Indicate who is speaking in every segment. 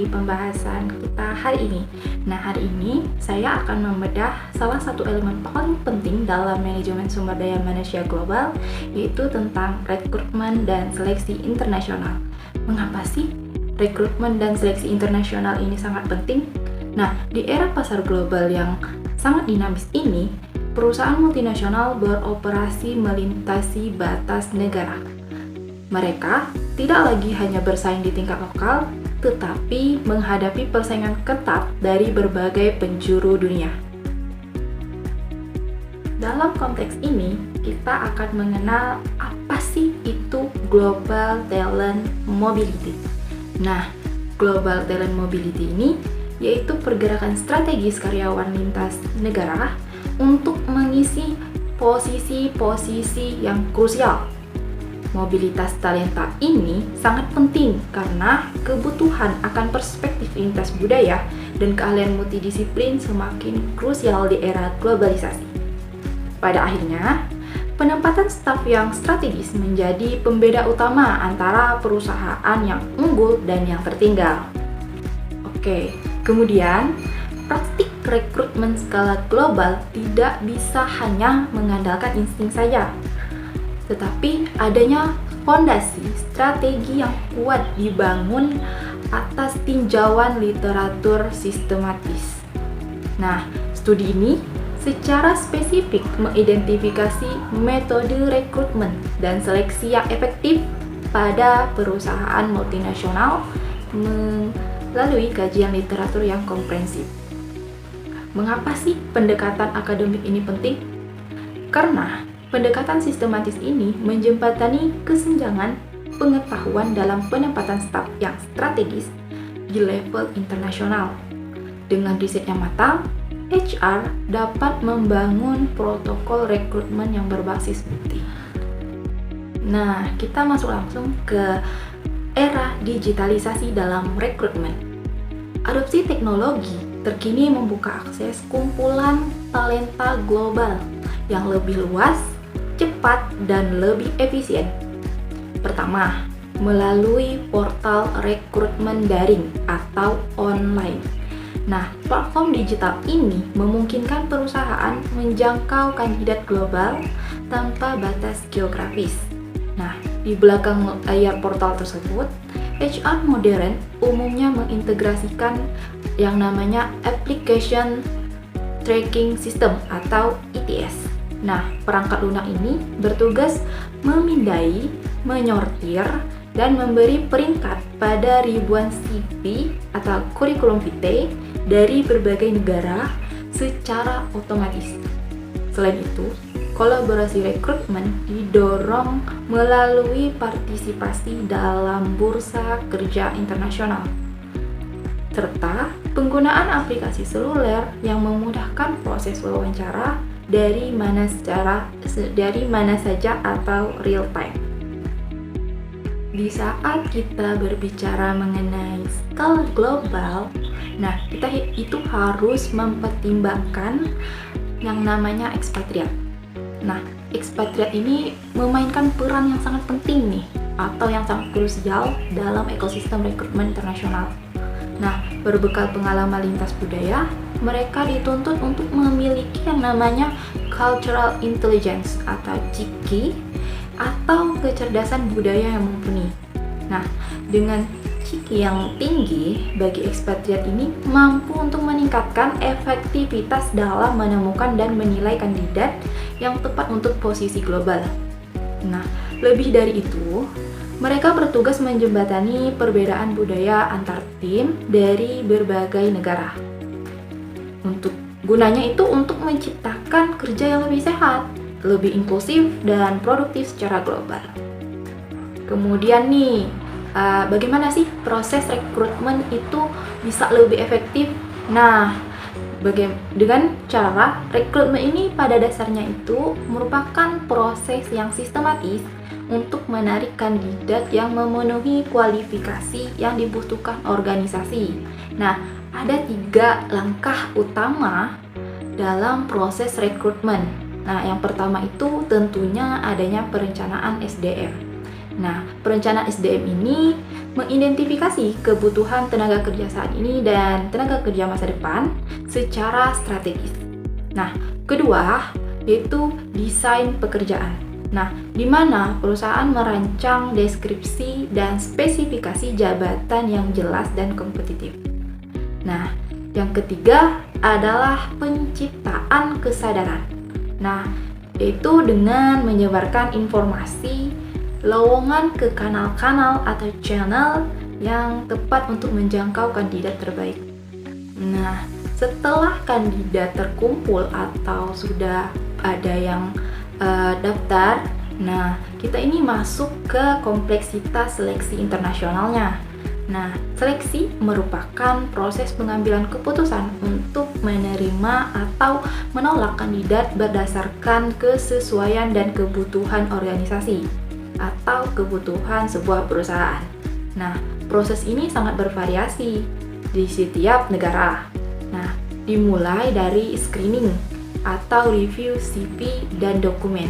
Speaker 1: di pembahasan kita hari ini. Nah, hari ini saya akan membedah salah satu elemen paling penting dalam manajemen sumber daya manusia global, yaitu tentang rekrutmen dan seleksi internasional. Mengapa sih rekrutmen dan seleksi internasional ini sangat penting? Nah, di era pasar global yang sangat dinamis ini, perusahaan multinasional beroperasi melintasi batas negara. Mereka tidak lagi hanya bersaing di tingkat lokal, tetapi menghadapi persaingan ketat dari berbagai penjuru dunia. Dalam konteks ini, kita akan mengenal apa sih itu Global Talent Mobility. Nah, Global Talent Mobility ini yaitu pergerakan strategis karyawan lintas negara untuk mengisi posisi-posisi yang krusial. Mobilitas talenta ini sangat penting karena kebutuhan akan perspektif lintas budaya dan keahlian multidisiplin semakin krusial di era globalisasi. Pada akhirnya, penempatan staf yang strategis menjadi pembeda utama antara perusahaan yang unggul dan yang tertinggal. Oke, kemudian praktik rekrutmen skala global tidak bisa hanya mengandalkan insting saja, tetapi adanya fondasi strategi yang kuat dibangun atas tinjauan literatur sistematis. Nah, studi ini secara spesifik mengidentifikasi metode rekrutmen dan seleksi yang efektif pada perusahaan multinasional melalui kajian literatur yang komprehensif. Mengapa sih pendekatan akademik ini penting? Karena pendekatan sistematis ini menjembatani kesenjangan pengetahuan dalam penempatan staf yang strategis di level internasional. Dengan riset yang matang, HR dapat membangun protokol rekrutmen yang berbasis bukti. Nah, kita masuk langsung ke era digitalisasi dalam rekrutmen. Adopsi teknologi terkini membuka akses kumpulan talenta global yang lebih luas, cepat, dan lebih efisien. Pertama, melalui portal rekrutmen daring atau online. Nah, platform digital ini memungkinkan perusahaan menjangkau kandidat global tanpa batas geografis. Nah, di belakang layar portal tersebut, HR modern umumnya mengintegrasikan yang namanya Application Tracking System atau ETS. Nah, perangkat lunak ini bertugas memindai, menyortir, dan memberi peringkat pada ribuan CV atau kurikulum vitae dari berbagai negara secara otomatis. Selain itu, kolaborasi rekrutmen didorong melalui partisipasi dalam bursa kerja internasional, serta penggunaan aplikasi seluler yang memudahkan proses wawancara dari mana saja atau real time. Di saat kita berbicara mengenai skala global, nah kita itu harus mempertimbangkan yang namanya ekspatriat. Nah, ekspatriat ini memainkan peran yang sangat penting nih, atau yang sangat krusial dalam ekosistem rekrutmen internasional. Nah, berbekal pengalaman lintas budaya, mereka dituntut untuk memiliki yang namanya Cultural Intelligence atau CIKI atau kecerdasan budaya yang mumpuni. Nah, dengan CIKI yang tinggi bagi ekspatriat ini mampu untuk meningkatkan efektivitas dalam menemukan dan menilai kandidat yang tepat untuk posisi global. Nah, lebih dari itu, mereka bertugas menjembatani perbedaan budaya antar tim dari berbagai negara. Gunanya itu untuk menciptakan kerja yang lebih sehat, lebih inklusif, dan produktif secara global. Kemudian nih, bagaimana sih proses rekrutmen itu bisa lebih efektif? Nah, dengan cara rekrutmen ini pada dasarnya itu merupakan proses yang sistematis untuk menarik kandidat yang memenuhi kualifikasi yang dibutuhkan organisasi. Nah, ada 3 langkah utama dalam proses rekrutmen. Nah, yang pertama itu tentunya adanya perencanaan SDM. Nah, perencanaan SDM ini mengidentifikasi kebutuhan tenaga kerja saat ini dan tenaga kerja masa depan secara strategis. Nah, kedua yaitu desain pekerjaan. Nah, di mana perusahaan merancang deskripsi dan spesifikasi jabatan yang jelas dan kompetitif. Nah, yang ketiga adalah penciptaan kesadaran. Nah, yaitu dengan menyebarkan informasi lowongan ke kanal-kanal atau channel yang tepat untuk menjangkau kandidat terbaik. Nah, setelah kandidat terkumpul atau sudah ada yang daftar, nah kita ini masuk ke kompleksitas seleksi internasionalnya. Nah, seleksi merupakan proses pengambilan keputusan untuk menerima atau menolak kandidat berdasarkan kesesuaian dan kebutuhan organisasi atau kebutuhan sebuah perusahaan. Nah, proses ini sangat bervariasi di setiap negara. Nah, dimulai dari screening atau review CV dan dokumen.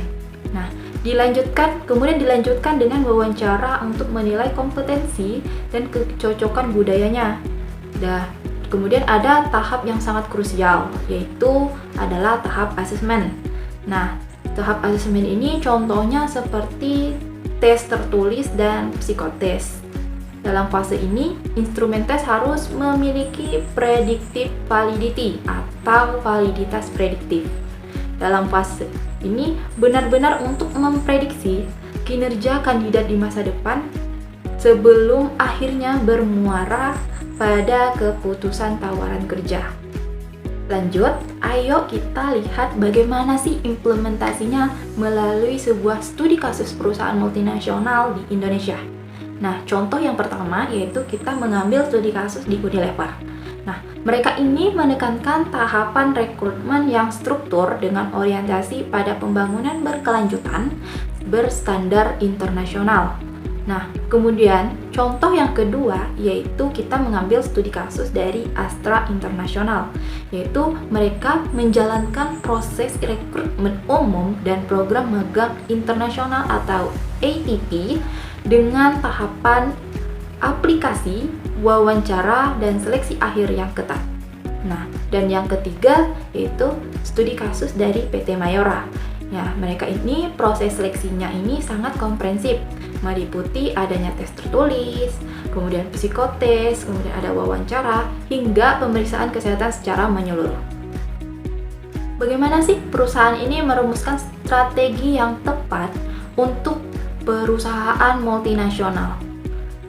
Speaker 1: Nah, kemudian dilanjutkan dengan wawancara untuk menilai kompetensi dan kecocokan budayanya. Kemudian ada tahap yang sangat krusial, yaitu adalah tahap asesmen. Nah, tahap asesmen ini contohnya seperti tes tertulis dan psikotes. Dalam fase ini, instrumen tes harus memiliki predictive validity atau validitas prediktif. Dalam fase ini benar-benar untuk memprediksi kinerja kandidat di masa depan sebelum akhirnya bermuara pada keputusan tawaran kerja. Lanjut, ayo kita lihat bagaimana sih implementasinya melalui sebuah studi kasus perusahaan multinasional di Indonesia. Nah, contoh yang pertama yaitu kita mengambil studi kasus di Unilever. Nah, mereka ini menekankan tahapan rekrutmen yang struktur dengan orientasi pada pembangunan berkelanjutan berstandar internasional. Nah, kemudian contoh yang kedua yaitu kita mengambil studi kasus dari Astra International, yaitu mereka menjalankan proses rekrutmen umum dan program magang internasional atau ATP dengan tahapan aplikasi, wawancara, dan seleksi akhir yang ketat. Nah, dan yang ketiga yaitu studi kasus dari PT Mayora. Ya, mereka ini proses seleksinya ini sangat komprehensif, meliputi adanya tes tertulis, kemudian psikotes, kemudian ada wawancara, hingga pemeriksaan kesehatan secara menyeluruh. Bagaimana sih perusahaan ini merumuskan strategi yang tepat untuk perusahaan multinasional?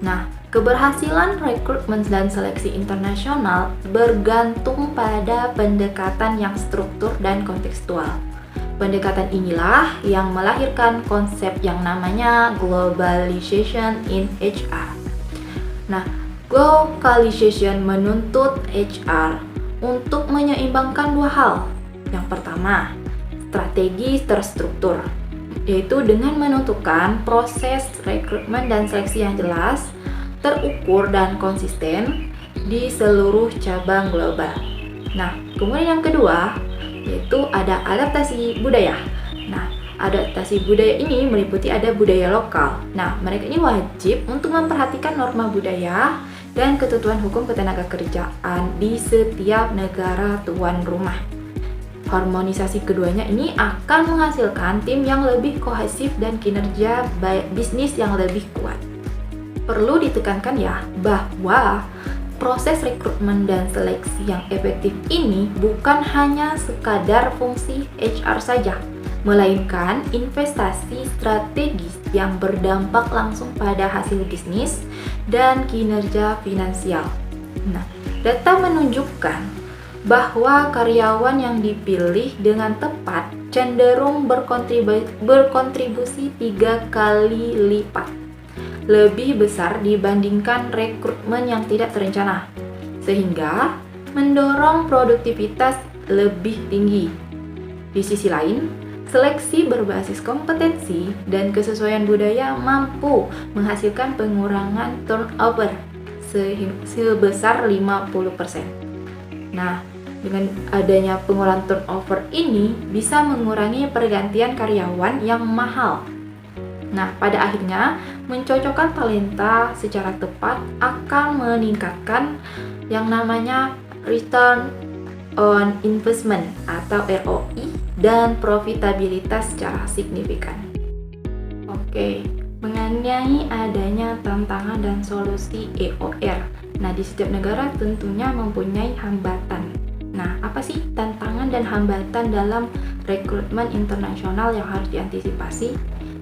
Speaker 1: Nah, keberhasilan rekrutmen dan seleksi internasional bergantung pada pendekatan yang struktur dan kontekstual. Pendekatan inilah yang melahirkan konsep yang namanya globalization in HR. Nah, globalization menuntut HR untuk menyeimbangkan dua hal. Yang pertama, strategi terstruktur, yaitu dengan menentukan proses rekrutmen dan seleksi yang jelas, terukur dan konsisten di seluruh cabang global. Nah, kemudian yang kedua yaitu ada adaptasi budaya. Nah, adaptasi budaya ini meliputi ada budaya lokal. Nah, mereka ini wajib untuk memperhatikan norma budaya dan ketentuan hukum ketenaga kerjaan di setiap negara tuan rumah. Harmonisasi keduanya ini akan menghasilkan tim yang lebih kohesif dan kinerja bisnis yang lebih kuat. Perlu ditekankan ya bahwa proses rekrutmen dan seleksi yang efektif ini bukan hanya sekadar fungsi HR saja, melainkan investasi strategis yang berdampak langsung pada hasil bisnis dan kinerja finansial. Nah, data menunjukkan bahwa karyawan yang dipilih dengan tepat cenderung berkontribusi 3 kali lipat lebih besar dibandingkan rekrutmen yang tidak terencana, sehingga mendorong produktivitas lebih tinggi. Di sisi lain, seleksi berbasis kompetensi dan kesesuaian budaya mampu menghasilkan pengurangan turnover sebesar 50%. Nah, dengan adanya pengurangan turnover ini bisa mengurangi pergantian karyawan yang mahal. Nah, pada akhirnya, mencocokkan talenta secara tepat akan meningkatkan yang namanya return on investment atau ROI dan profitabilitas secara signifikan. Oke, mengenai adanya tantangan dan solusi EOR. Nah, di setiap negara tentunya mempunyai hambatan. Nah, apa sih tantangan dan hambatan dalam rekrutmen internasional yang harus diantisipasi?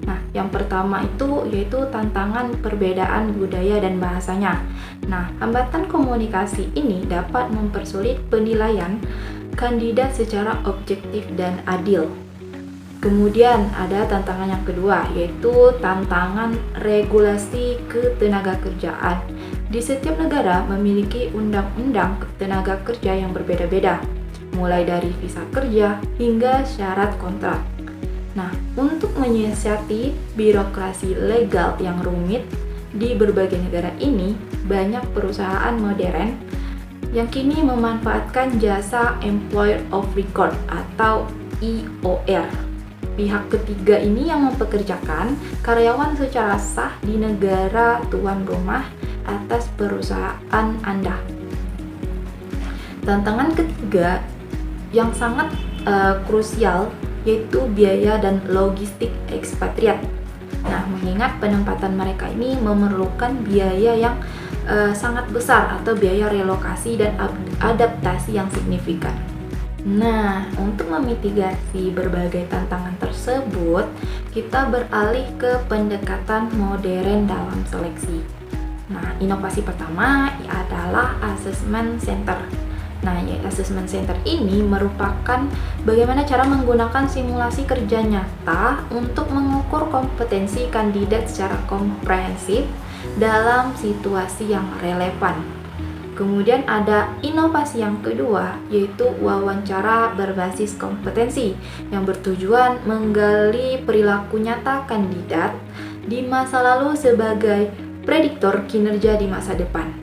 Speaker 1: Nah, yang pertama itu yaitu tantangan perbedaan budaya dan bahasanya. Nah, hambatan komunikasi ini dapat mempersulit penilaian kandidat secara objektif dan adil. Kemudian ada tantangan yang kedua, yaitu tantangan regulasi ketenaga kerjaan. Di setiap negara memiliki undang-undang tenaga kerja yang berbeda-beda, mulai dari visa kerja hingga syarat kontrak. Nah, untuk menyiasati birokrasi legal yang rumit di berbagai negara ini, banyak perusahaan modern yang kini memanfaatkan jasa Employer of Record atau EOR. Pihak ketiga ini yang mempekerjakan karyawan secara sah di negara tuan rumah atas perusahaan Anda. Tantangan ketiga yang sangat krusial yaitu biaya dan logistik ekspatriat. Nah, mengingat penempatan mereka ini memerlukan biaya yang sangat besar atau biaya relokasi dan adaptasi yang signifikan. Nah, untuk memitigasi berbagai tantangan tersebut, kita beralih ke pendekatan modern dalam seleksi. Nah, inovasi pertama adalah assessment center. Nah, assessment center ini merupakan bagaimana cara menggunakan simulasi kerja nyata untuk mengukur kompetensi kandidat secara komprehensif dalam situasi yang relevan. Kemudian ada inovasi yang kedua, yaitu wawancara berbasis kompetensi yang bertujuan menggali perilaku nyata kandidat di masa lalu sebagai prediktor kinerja di masa depan.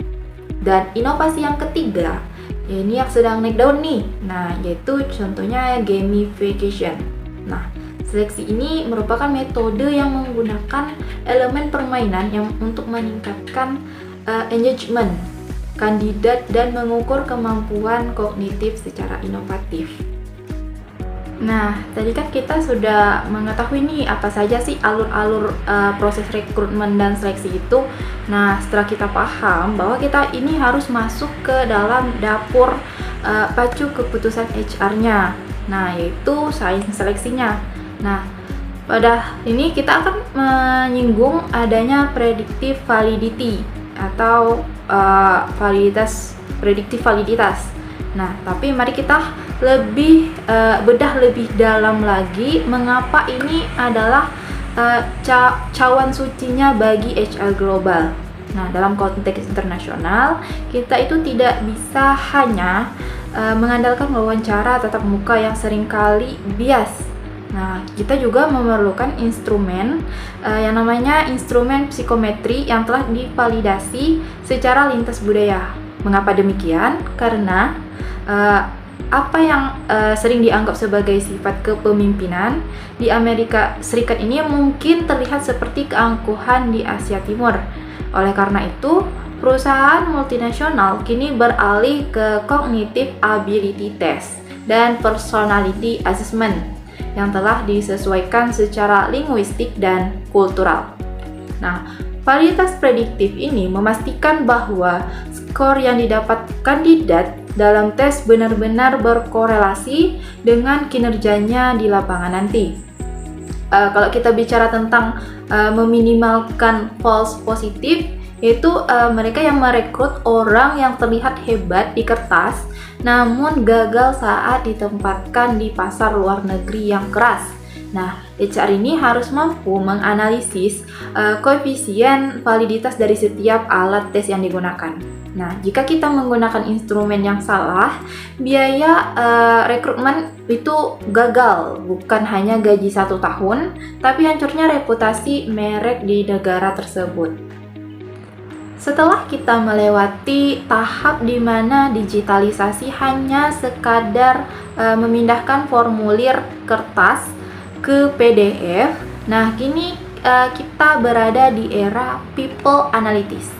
Speaker 1: Dan inovasi yang ketiga, ya ini yang sedang naik daun nih. Nah, yaitu contohnya gamification. Nah, seleksi ini merupakan metode yang menggunakan elemen permainan yang untuk meningkatkan engagement kandidat dan mengukur kemampuan kognitif secara inovatif. Nah, tadi kan kita sudah mengetahui nih apa saja sih alur-alur proses rekrutmen dan seleksi itu. Nah, setelah kita paham bahwa kita ini harus masuk ke dalam dapur pacu keputusan HR-nya. Nah, yaitu sains seleksinya. Nah, pada ini kita akan menyinggung adanya predictive validity atau prediktif validitas. Nah, tapi mari kita lebih bedah lebih dalam lagi mengapa ini adalah cawan sucinya bagi HR global. Nah, dalam konteks internasional, kita itu tidak bisa hanya mengandalkan wawancara tatap muka yang seringkali bias. Nah, kita juga memerlukan instrumen yang namanya instrumen psikometri yang telah divalidasi secara lintas budaya. Mengapa demikian? Karena apa yang sering dianggap sebagai sifat kepemimpinan di Amerika Serikat ini mungkin terlihat seperti keangkuhan di Asia Timur. Oleh karena itu, perusahaan multinasional kini beralih ke cognitive ability test dan personality assessment yang telah disesuaikan secara linguistik dan kultural. Nah, validitas prediktif ini memastikan bahwa skor yang didapat kandidat dalam tes benar-benar berkorelasi dengan kinerjanya di lapangan nanti. Kalau kita bicara tentang meminimalkan false positif, yaitu mereka yang merekrut orang yang terlihat hebat di kertas namun gagal saat ditempatkan di pasar luar negeri yang keras. Nah, HR ini harus mampu menganalisis koefisien validitas dari setiap alat tes yang digunakan. Nah, jika kita menggunakan instrumen yang salah, biaya rekrutmen itu gagal, bukan hanya gaji 1 tahun, tapi hancurnya reputasi merek di negara tersebut. Setelah kita melewati tahap di mana digitalisasi hanya sekadar memindahkan formulir kertas ke PDF, nah kini kita berada di era people analytics.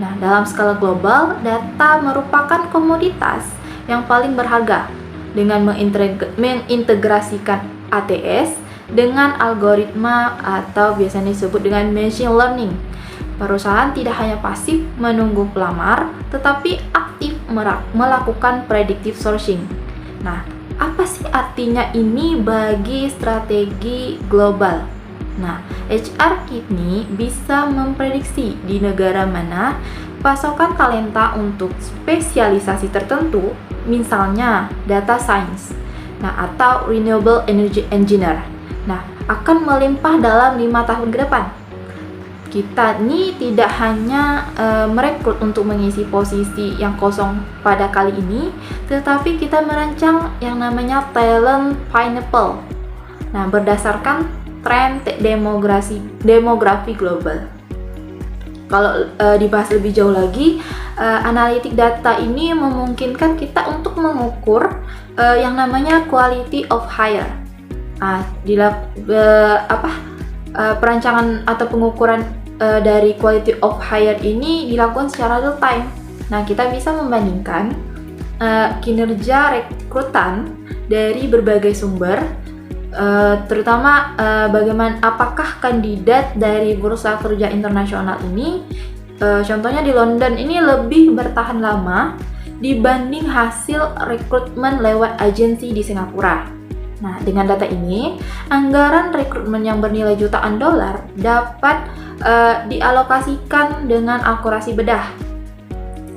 Speaker 1: Nah, dalam skala global, data merupakan komoditas yang paling berharga. Dengan mengintegrasikan ATS dengan algoritma atau biasanya disebut dengan machine learning, perusahaan tidak hanya pasif menunggu pelamar, tetapi aktif melakukan predictive sourcing. Nah, apa sih artinya ini bagi strategi global? Nah, HR kini bisa memprediksi di negara mana pasokan talenta untuk spesialisasi tertentu, misalnya data science, atau renewable energy engineer. Akan melimpah dalam 5 tahun ke depan. Kita nih tidak hanya merekrut untuk mengisi posisi yang kosong pada kali ini, tetapi kita merancang yang namanya talent pineapple. Berdasarkan tren demografi global. Kalau dibahas lebih jauh lagi, analitik data ini memungkinkan kita untuk mengukur yang namanya quality of hire. Perancangan atau pengukuran dari quality of hire ini dilakukan secara real time. Kita bisa membandingkan kinerja rekrutan dari berbagai sumber, terutama bagaimana apakah kandidat dari bursa kerja internasional ini, contohnya di London ini lebih bertahan lama dibanding hasil rekrutmen lewat agensi di Singapura. Dengan data ini, anggaran rekrutmen yang bernilai jutaan dolar dapat dialokasikan dengan akurasi bedah,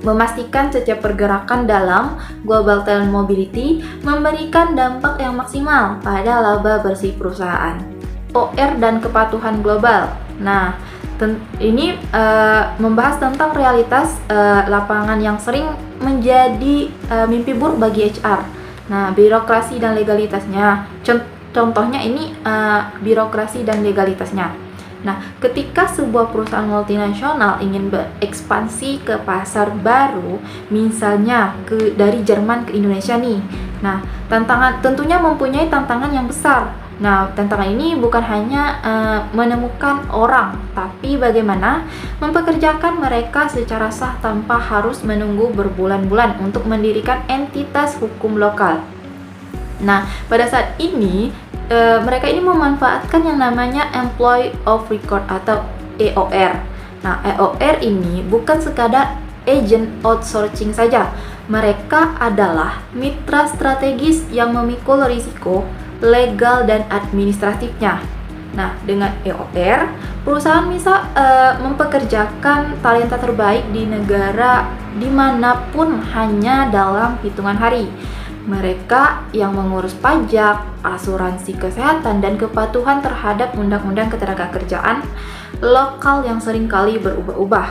Speaker 1: memastikan setiap pergerakan dalam global talent mobility memberikan dampak yang maksimal pada laba bersih perusahaan. OR dan kepatuhan global. Ini membahas tentang realitas lapangan yang sering menjadi mimpi buruk bagi HR. Birokrasi dan legalitasnya. Contohnya ini birokrasi dan legalitasnya. Ketika sebuah perusahaan multinasional ingin berekspansi ke pasar baru, misalnya dari Jerman ke Indonesia nih. Tantangan tentunya mempunyai tantangan yang besar. Tantangan ini bukan hanya menemukan orang, tapi bagaimana mempekerjakan mereka secara sah tanpa harus menunggu berbulan-bulan untuk mendirikan entitas hukum lokal. Pada saat ini mereka ini memanfaatkan yang namanya Employee of Record atau EOR. EOR ini bukan sekadar agent outsourcing saja. Mereka adalah mitra strategis yang memikul risiko legal dan administratifnya. Dengan EOR, perusahaan bisa mempekerjakan talenta terbaik di negara dimanapun hanya dalam hitungan hari. Mereka yang mengurus pajak, asuransi kesehatan, dan kepatuhan terhadap undang-undang ketenagakerjaan lokal yang seringkali berubah-ubah.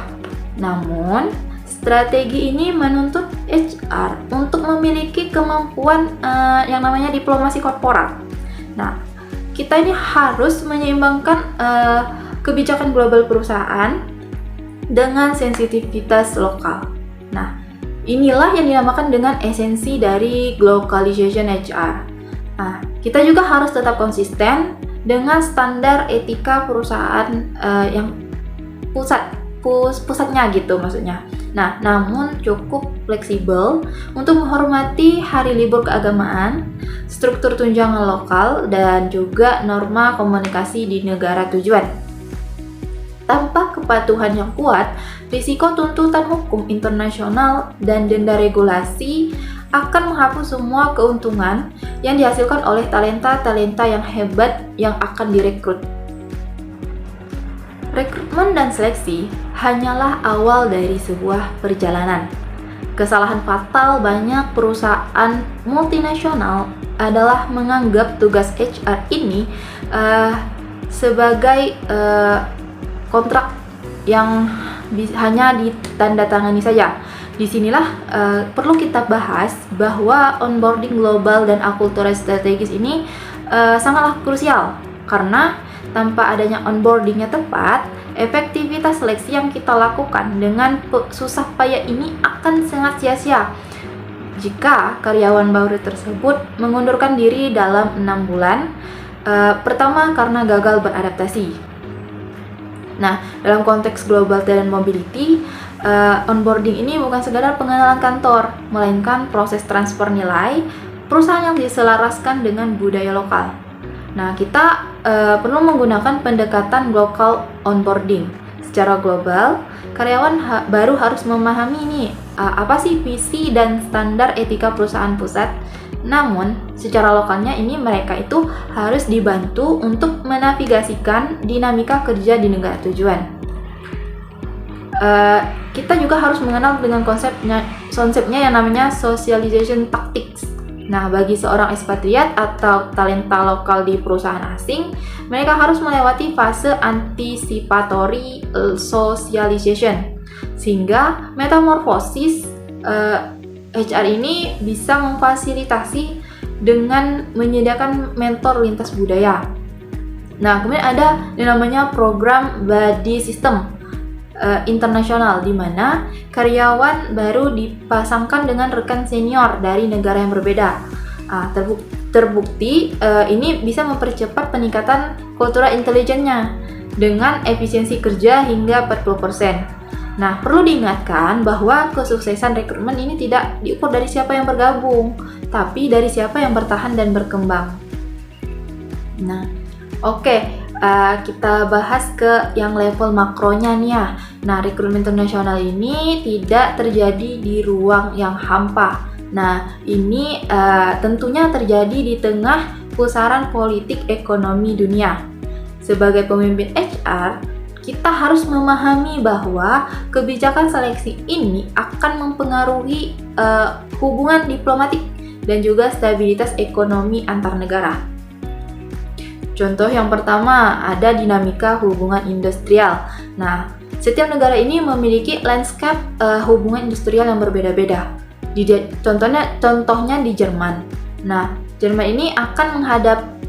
Speaker 1: Namun, strategi ini menuntut HR untuk memiliki kemampuan yang namanya diplomasi korporat. Kita ini harus menyeimbangkan kebijakan global perusahaan dengan sensitivitas lokal. Inilah yang dinamakan dengan esensi dari globalization HR. Kita juga harus tetap konsisten dengan standar etika perusahaan yang pusatnya gitu maksudnya. Namun cukup fleksibel untuk menghormati hari libur keagamaan, struktur tunjangan lokal, dan juga norma komunikasi di negara tujuan. Tanpa kepatuhan yang kuat, risiko tuntutan hukum internasional dan denda regulasi akan menghapus semua keuntungan yang dihasilkan oleh talenta-talenta yang hebat yang akan direkrut. Rekrutmen dan seleksi hanyalah awal dari sebuah perjalanan. Kesalahan fatal banyak perusahaan multinasional adalah menganggap tugas HR ini sebagai kontrak yang hanya ditandatangani saja. Disinilah perlu kita bahas bahwa onboarding global dan akulturasi strategis ini sangatlah krusial, karena tanpa adanya onboardingnya tepat, efektivitas seleksi yang kita lakukan dengan susah payah ini akan sangat sia-sia jika karyawan baru tersebut mengundurkan diri dalam 6 bulan. Pertama, karena gagal beradaptasi. Nah, dalam konteks global talent mobility, onboarding ini bukan sekedar pengenalan kantor, melainkan proses transfer nilai perusahaan yang diselaraskan dengan budaya lokal. Nah, kita perlu menggunakan pendekatan local onboarding. Secara global, karyawan baru harus memahami ini apa sih visi dan standar etika perusahaan pusat. Namun, secara lokalnya ini mereka itu harus dibantu untuk menavigasikan dinamika kerja di negara tujuan. Kita juga harus mengenal dengan konsepnya yang namanya socialization tactics. Nah, bagi seorang ekspatriat atau talenta lokal di perusahaan asing, mereka harus melewati fase anticipatory socialization, sehingga metamorfosis HR ini bisa memfasilitasi dengan menyediakan mentor lintas budaya. Nah, kemudian ada yang namanya program buddy system internasional, di mana karyawan baru dipasangkan dengan rekan senior dari negara yang berbeda. Terbukti ini bisa mempercepat peningkatan kultural intelijennya dengan efisiensi kerja hingga 40%. Nah, perlu diingatkan bahwa kesuksesan rekrutmen ini tidak diukur dari siapa yang bergabung, tapi dari siapa yang bertahan dan berkembang. Nah, kita bahas ke yang level makronya nih ya. Nah, rekrutmen internasional ini tidak terjadi di ruang yang hampa. Nah, ini tentunya terjadi di tengah pusaran politik ekonomi dunia. Sebagai pemimpin HR, kita harus memahami bahwa kebijakan seleksi ini akan mempengaruhi hubungan diplomatik dan juga stabilitas ekonomi antar negara. Contoh yang pertama, ada dinamika hubungan industrial. Nah, setiap negara ini memiliki landscape hubungan industrial yang berbeda-beda. Contohnya di Jerman. Nah, Jerman ini akan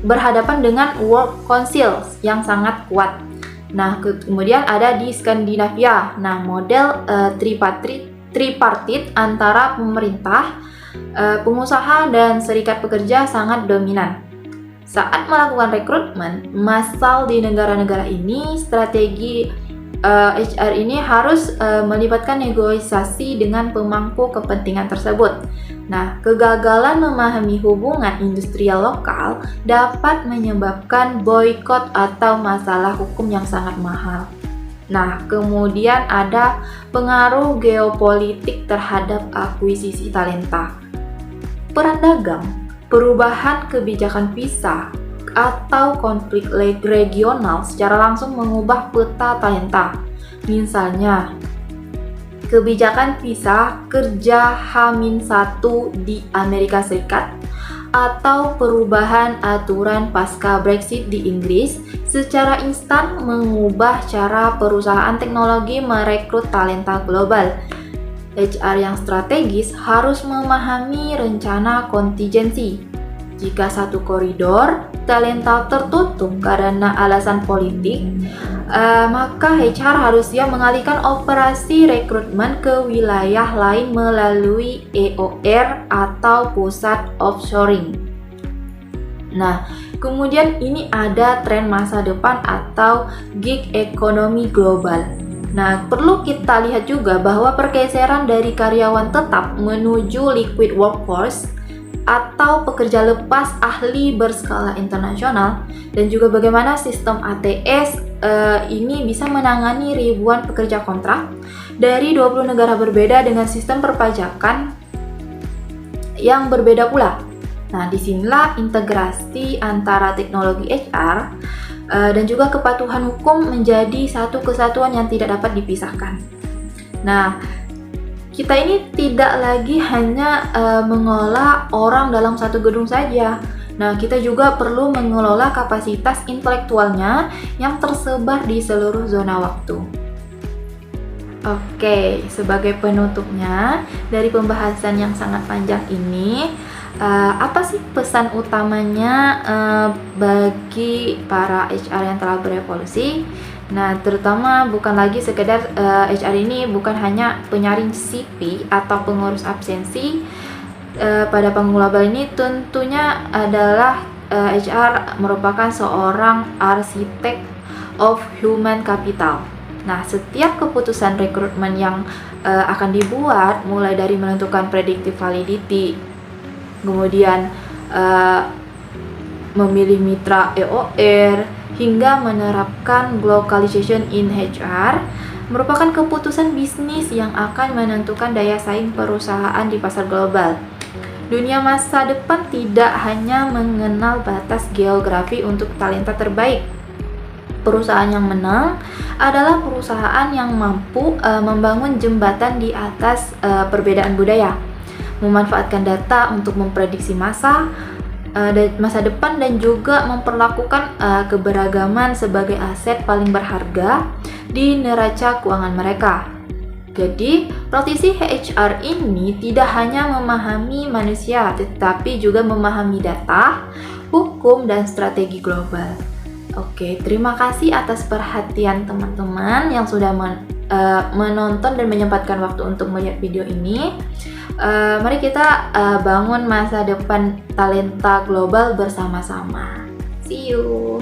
Speaker 1: berhadapan dengan World Council yang sangat kuat. Nah, kemudian ada di Skandinavia. Nah, model tripartit antara pemerintah, pengusaha, dan serikat pekerja sangat dominan. Saat melakukan rekrutmen massal di negara-negara ini, strategi HR ini harus melibatkan negosiasi dengan pemangku kepentingan tersebut. Nah, kegagalan memahami hubungan industrial lokal dapat menyebabkan boikot atau masalah hukum yang sangat mahal. Nah, kemudian ada pengaruh geopolitik terhadap akuisisi talenta. Peran dagang, perubahan kebijakan visa, atau konflik regional secara langsung mengubah peta talenta. Misalnya, kebijakan visa kerja H-1 di Amerika Serikat atau perubahan aturan pasca Brexit di Inggris secara instan mengubah cara perusahaan teknologi merekrut talenta global. HR yang strategis harus memahami rencana kontingensi. Jika satu koridor talenta tertutup karena alasan politik, maka HR harus siap mengalihkan operasi rekrutmen ke wilayah lain melalui EOR atau pusat offshoring. Nah, kemudian ini ada tren masa depan atau gig economy global. Nah, perlu kita lihat juga bahwa pergeseran dari karyawan tetap menuju liquid workforce atau pekerja lepas ahli berskala internasional, dan juga bagaimana sistem ATS ini bisa menangani ribuan pekerja kontrak dari 20 negara berbeda dengan sistem perpajakan yang berbeda pula. Nah, disinilah integrasi antara teknologi HR dan juga kepatuhan hukum menjadi satu kesatuan yang tidak dapat dipisahkan. Nah, kita ini tidak lagi hanya mengelola orang dalam satu gedung saja. Nah, kita juga perlu mengelola kapasitas intelektualnya yang tersebar di seluruh zona waktu. Oke, sebagai penutupnya dari pembahasan yang sangat panjang ini, apa sih pesan utamanya bagi para HR yang telah berevolusi? Nah, terutama bukan lagi sekedar HR ini bukan hanya penyaring CV atau pengurus absensi. Pada panggung global ini tentunya adalah HR merupakan seorang arsitek of Human Capital. Nah, setiap keputusan rekrutmen yang akan dibuat, mulai dari menentukan predictive validity, kemudian memilih mitra EOR, hingga menerapkan globalization in HR, merupakan keputusan bisnis yang akan menentukan daya saing perusahaan di pasar global. Dunia masa depan tidak hanya mengenal batas geografi untuk talenta terbaik. Perusahaan yang menang adalah perusahaan yang mampu membangun jembatan di atas perbedaan budaya, memanfaatkan data untuk memprediksi masa depan, dan juga memperlakukan keberagaman sebagai aset paling berharga di neraca keuangan mereka. Jadi, praktisi HR ini tidak hanya memahami manusia, tetapi juga memahami data, hukum, dan strategi global. Oke, terima kasih atas perhatian teman-teman yang sudah menonton dan menyempatkan waktu untuk melihat video ini. Mari kita bangun masa depan talenta global bersama-sama. See you!